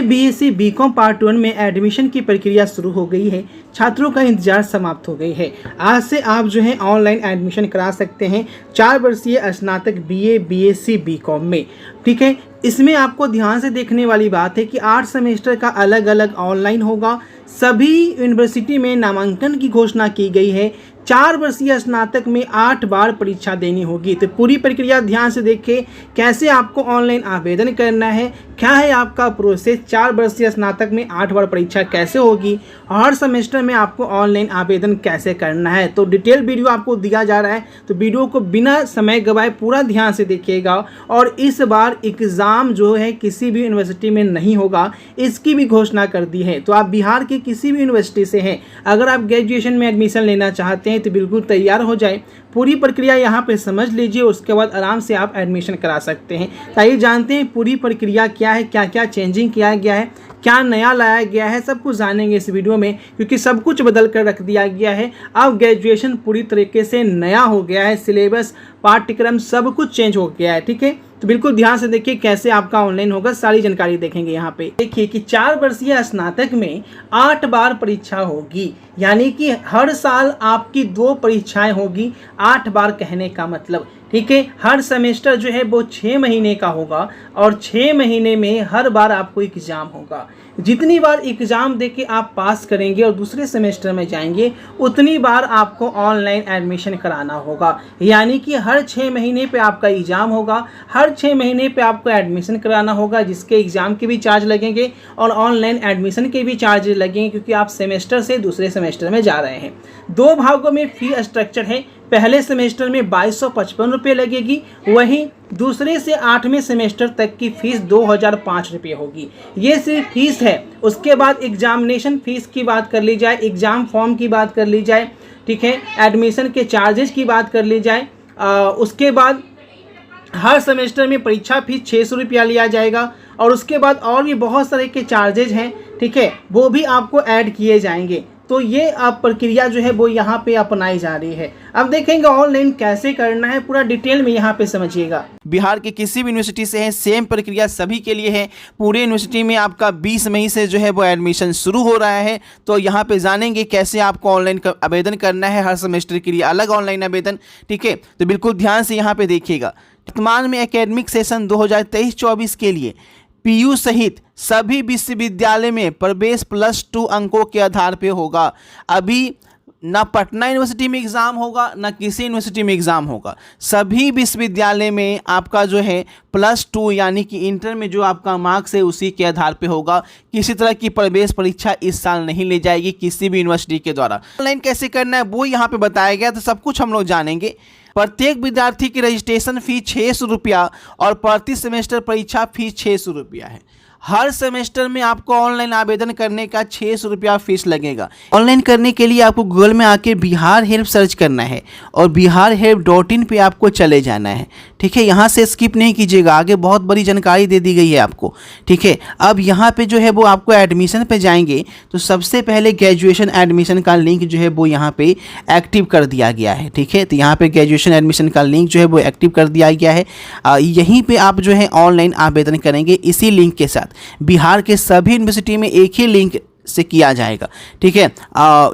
BSc BCom part 1 में admission की प्रक्रिया शुरू हो गई है। छात्रों का इंतजार समाप्त हो गई है। आज से आप जो है ऑनलाइन एडमिशन करा सकते हैं 4 वर्षीय स्नातक बीए बीएससी बीकॉम में। ठीक है, इसमें आपको ध्यान से देखने वाली बात है कि 8 सेमेस्टर का अलग अलग ऑनलाइन होगा। सभी यूनिवर्सिटी में नामांकन की घोषणा की गई है। 4 वर्षीय स्नातक में 8 बार परीक्षा देनी होगी। तो पूरी प्रक्रिया ध्यान से देखें, कैसे आपको ऑनलाइन आवेदन करना है, क्या है आपका प्रोसेस, 4 वर्षीय स्नातक में 8 बार परीक्षा कैसे होगी, हर सेमेस्टर में आपको ऑनलाइन आवेदन कैसे करना है। तो डिटेल वीडियो आपको दिया जा रहा है, तो वीडियो को बिना समय गवाए पूरा ध्यान से देखिएगा। और इस बार एग्ज़ाम जो है किसी भी यूनिवर्सिटी में नहीं होगा, इसकी भी घोषणा कर दी है। तो आप बिहार के किसी भी यूनिवर्सिटी से हैं, अगर आप ग्रेजुएशन में एडमिशन लेना चाहते हैं तो बिल्कुल तैयार हो जाए। पूरी प्रक्रिया यहाँ पे समझ लीजिए, उसके बाद आराम से आप एडमिशन करा सकते हैं। आइए जानते हैं पूरी प्रक्रिया क्या है, क्या क्या चेंजिंग किया गया है, क्या नया लाया गया है, सब कुछ जानेंगे इस वीडियो में, क्योंकि सब कुछ बदल कर रख दिया गया है। अब ग्रेजुएशन पूरी तरीके से नया हो गया है, सिलेबस, पाठ्यक्रम सब कुछ चेंज हो गया है। ठीक है, तो बिल्कुल ध्यान से देखिए कैसे आपका ऑनलाइन होगा, सारी जानकारी देखेंगे यहाँ पे। देखिए कि 4 वर्षीय स्नातक में 8 बार परीक्षा होगी, यानी कि हर साल आपकी 2 परीक्षाएं होगी। 8 बार कहने का मतलब, ठीक है, हर सेमेस्टर जो है वो 6 महीने का होगा और 6 महीने में हर बार आपको एग्ज़ाम होगा। जितनी बार एग्ज़ाम देके आप पास करेंगे और दूसरे सेमेस्टर में जाएंगे, उतनी बार आपको ऑनलाइन एडमिशन कराना होगा। यानी कि हर 6 महीने पे आपका एग्ज़ाम होगा, हर 6 महीने पे आपको एडमिशन कराना होगा, जिसके एग्ज़ाम के भी चार्ज लगेंगे और ऑनलाइन एडमिशन के भी चार्ज लगेंगे, क्योंकि आप सेमेस्टर से दूसरे सेमेस्टर में जा रहे हैं। 2 भागों में फी स्ट्रक्चर है। पहले सेमेस्टर में 2255 रुपये लगेगी, वहीं दूसरे से 8वें सेमेस्टर तक की फ़ीस 2005 रुपये होगी। ये सिर्फ फीस है। उसके बाद एग्जामिनेशन फ़ीस की बात कर ली जाए, एग्ज़ाम फॉर्म की बात कर ली जाए, ठीक है, एडमिशन के चार्जेस की बात कर ली जाए, उसके बाद हर सेमेस्टर में परीक्षा फीस 600 रुपया लिया जाएगा। और उसके बाद और भी बहुत सारे के चार्जेज हैं, ठीक है, वो भी आपको ऐड किए जाएंगे। तो ये आप प्रक्रिया जो है वो यहाँ पे अपनाई जा रही है। अब देखेंगे ऑनलाइन कैसे करना है, पूरा डिटेल में यहाँ पे समझिएगा। बिहार के किसी भी यूनिवर्सिटी से है, सेम प्रक्रिया सभी के लिए है। पूरे यूनिवर्सिटी में आपका 20 मई से जो है वो एडमिशन शुरू हो रहा है। तो यहाँ पे जानेंगे कैसे आपको ऑनलाइन आवेदन करना है, हर सेमेस्टर के लिए अलग ऑनलाइन आवेदन। ठीक है, तो बिल्कुल ध्यान से यहाँ पे देखिएगा। वर्तमान में एकेडमिक सेशन 2023-24 के लिए पीयू सहित सभी विश्वविद्यालय में प्रवेश +2 अंकों के आधार पे होगा। अभी ना पटना यूनिवर्सिटी में एग्ज़ाम होगा, ना किसी यूनिवर्सिटी में एग्ज़ाम होगा। सभी विश्वविद्यालय में आपका जो है +2 यानी कि इंटर में जो आपका मार्क्स है उसी के आधार पे होगा। किसी तरह की प्रवेश परीक्षा इस साल नहीं ली जाएगी किसी भी यूनिवर्सिटी के द्वारा। ऑनलाइन कैसे करना है वो यहाँ पे बताया गया, तो सब कुछ हम लोग जानेंगे। प्रत्येक विद्यार्थी की रजिस्ट्रेशन फ़ीस 600 रुपया और प्रति सेमेस्टर परीक्षा फीस 600 रुपया है। हर सेमेस्टर में आपको ऑनलाइन आवेदन करने का 600 रुपया फीस लगेगा। ऑनलाइन करने के लिए आपको गूगल में आके बिहार हेल्प सर्च करना है और biharhelp.in पे आपको चले जाना है। ठीक है, यहाँ से स्किप नहीं कीजिएगा, आगे बहुत बड़ी जानकारी दे दी गई है आपको। ठीक है, अब यहाँ पे जो है वो आपको एडमिशन पे जाएंगे तो सबसे पहले ग्रेजुएशन एडमिशन का लिंक जो है वो यहाँ पे एक्टिव कर दिया गया है। ठीक है, तो यहाँ पे ग्रेजुएशन एडमिशन का लिंक जो है वो एक्टिव कर दिया गया है। यहीं पे आप जो है ऑनलाइन आवेदन करेंगे इसी लिंक के साथ। बिहार के सभी यूनिवर्सिटी में एक ही लिंक से किया जाएगा। ठीक है,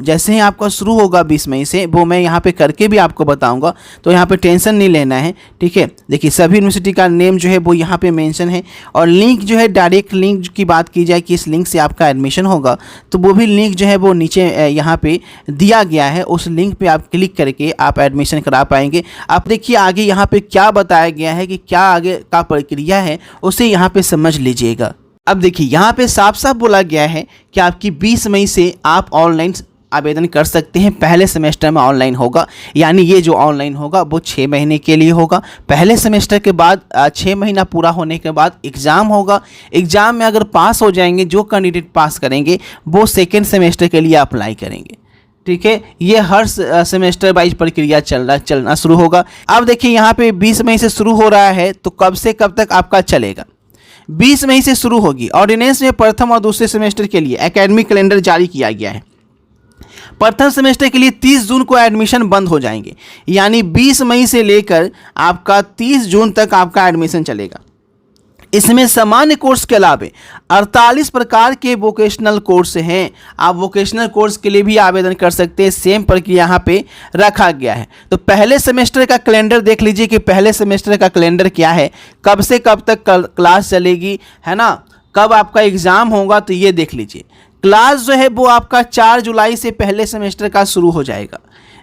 जैसे ही आपका शुरू होगा 20 मई से, वो मैं यहाँ पे करके भी आपको बताऊंगा, तो यहाँ पे टेंशन नहीं लेना है। ठीक है, देखिए सभी यूनिवर्सिटी का नेम जो है वो यहाँ पे मेंशन है और लिंक जो है डायरेक्ट लिंक की बात की जाए कि इस लिंक से आपका एडमिशन होगा, तो वो भी लिंक जो है वो नीचे यहाँ पे दिया गया है। उस लिंक पे आप क्लिक करके आप एडमिशन करा पाएंगे। आप देखिए आगे यहाँ पे क्या बताया गया है कि क्या आगे का प्रक्रिया है, उसे यहाँ पे समझ लीजिएगा। अब देखिए यहाँ पे साफ साफ बोला गया है कि आपकी 20 मई से आप ऑनलाइन आवेदन कर सकते हैं। पहले सेमेस्टर में ऑनलाइन होगा, यानी ये जो ऑनलाइन होगा वो 6 महीने के लिए होगा। पहले सेमेस्टर के बाद 6 महीना पूरा होने के बाद एग्ज़ाम होगा। एग्ज़ाम में अगर पास हो जाएंगे, जो कैंडिडेट पास करेंगे वो सेकेंड सेमेस्टर के लिए अप्लाई करेंगे। ठीक है, ये हर सेमेस्टर वाइज प्रक्रिया चलना शुरू होगा। अब देखिए यहाँ पे 20 मई से शुरू हो रहा है, तो कब से कब तक आपका चलेगा? 20 मई से शुरू होगी। ऑर्डिनेंस में प्रथम और दूसरे सेमेस्टर के लिए एकेडमिक कैलेंडर जारी किया गया है। प्रथम सेमेस्टर के लिए 30 जून को एडमिशन बंद हो जाएंगे, यानी 20 मई से लेकर आपका 30 जून तक आपका एडमिशन चलेगा। इसमें सामान्य कोर्स के अलावा 48 प्रकार के वोकेशनल कोर्स हैं। आप वोकेशनल कोर्स के लिए भी आवेदन कर सकते हैं। सेम प्रक्रिया यहाँ पे रखा गया है। तो पहले सेमेस्टर का कैलेंडर देख लीजिए कि पहले सेमेस्टर का कैलेंडर क्या है, कब से कब तक क्लास चलेगी, है ना, कब आपका एग्ज़ाम होगा, तो ये देख लीजिए। क्लास जो है वो आपका 4 जुलाई से पहले सेमेस्टर का शुरू हो जाएगा।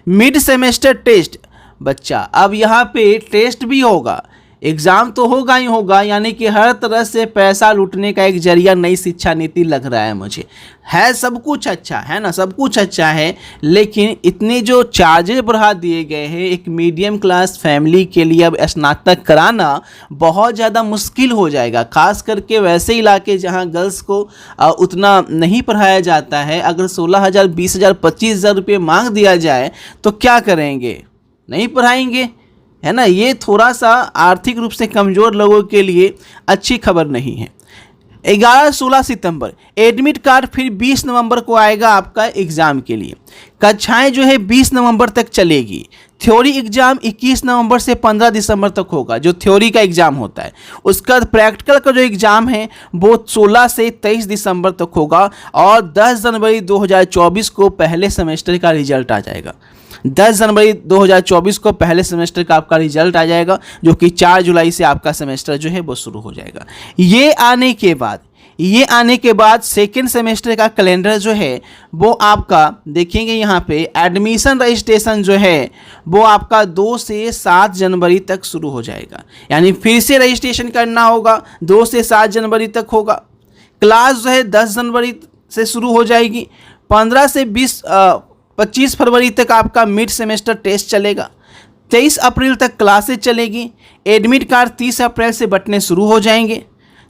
मिड सेमेस्टर टेस्ट, बच्चा अब यहाँ पे टेस्ट भी होगा, एग्ज़ाम तो होगा ही होगा, यानी कि हर तरह से पैसा लूटने का एक जरिया नई शिक्षा नीति लग रहा है मुझे। है सब कुछ अच्छा है ना, सब कुछ अच्छा है, लेकिन इतने जो चार्जेस बढ़ा दिए गए हैं एक मीडियम क्लास फैमिली के लिए अब स्नातक कराना बहुत ज़्यादा मुश्किल हो जाएगा। खास करके वैसे इलाके जहां गर्ल्स को उतना नहीं पढ़ाया जाता है। अगर 16,000, 20,000, 25,000 रुपये मांग दिया जाए तो क्या करेंगे, नहीं पढ़ाएंगे, है ना। ये थोड़ा सा आर्थिक रूप से कमज़ोर लोगों के लिए अच्छी खबर नहीं है। 11-16 सितंबर एडमिट कार्ड, फिर 20 नवंबर को आएगा आपका एग्ज़ाम के लिए। कक्षाएं जो है 20 नवंबर तक चलेगी। थ्योरी एग्ज़ाम 21 नवंबर से 15 दिसंबर तक होगा, जो थ्योरी का एग्ज़ाम होता है। उसका प्रैक्टिकल का जो एग्ज़ाम है वो 16 से 23 दिसंबर तक होगा। और 10 जनवरी 2024 को पहले सेमेस्टर का रिजल्ट आ जाएगा। 10 जनवरी 2024 को पहले सेमेस्टर का आपका रिजल्ट आ जाएगा, जो कि 4 जुलाई से आपका सेमेस्टर जो है वो शुरू हो जाएगा। ये आने के बाद सेकेंड सेमेस्टर का कैलेंडर जो है वो आपका देखेंगे यहाँ पे। एडमिशन रजिस्ट्रेशन जो है वो आपका 2 से 7 जनवरी तक शुरू हो जाएगा, यानी फिर से रजिस्ट्रेशन करना होगा, 2 से 7 जनवरी तक होगा। क्लास जो है 10 जनवरी से शुरू हो जाएगी। 15 से 25 फरवरी तक आपका मिड सेमेस्टर टेस्ट चलेगा। 23 अप्रैल तक क्लासेज चलेगी। एडमिट कार्ड 30 अप्रैल से बंटने शुरू हो जाएंगे।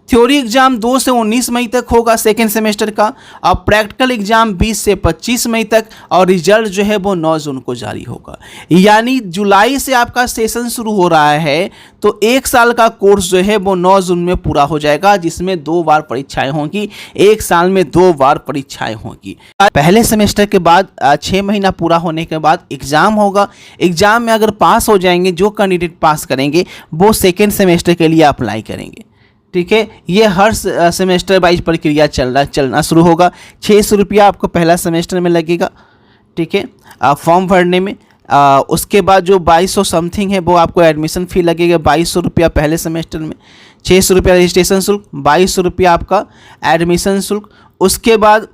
थ्योरी एग्ज़ाम 2 से 19 मई तक होगा सेकेंड सेमेस्टर का, और प्रैक्टिकल एग्ज़ाम 20 से 25 मई तक, और रिजल्ट जो है वो 9 जून को जारी होगा। यानी जुलाई से आपका सेशन शुरू हो रहा है, तो 1 साल का कोर्स जो है वो 9 जून में पूरा हो जाएगा, जिसमें 2 बार परीक्षाएं होंगी। 1 साल में 2 बार परीक्षाएं होंगी। पहले सेमेस्टर के बाद 6 महीना पूरा होने के बाद एग्ज़ाम होगा। एग्ज़ाम में अगर पास हो जाएंगे, जो कैंडिडेट पास करेंगे वो सेकेंड सेमेस्टर के लिए अप्लाई करेंगे। ठीक है, ये हर सेमेस्टर वाइज प्रक्रिया चलना शुरू होगा। 600 रुपया आपको पहला सेमेस्टर में लगेगा, ठीक है, फॉर्म भरने में। उसके बाद जो 2200 समथिंग है वो आपको एडमिशन फ़ी लगेगा। 2200 रुपया पहले सेमेस्टर में, 600 रुपया रजिस्ट्रेशन शुल्क, 2200 रुपया आपका एडमिशन शुल्क। उसके बाद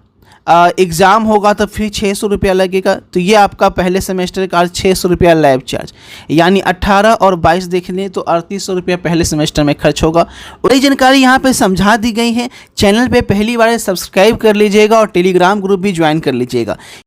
एग्ज़ाम होगा तो फिर 600 रुपया लगेगा। तो ये आपका पहले सेमेस्टर का 600 रुपया लैब चार्ज, यानी 18 और 22 देख लें तो 3800 रुपया पहले सेमेस्टर में खर्च होगा। और ये जानकारी यहाँ पे समझा दी गई है। चैनल पे पहली बार सब्सक्राइब कर लीजिएगा और टेलीग्राम ग्रुप भी ज्वाइन कर लीजिएगा।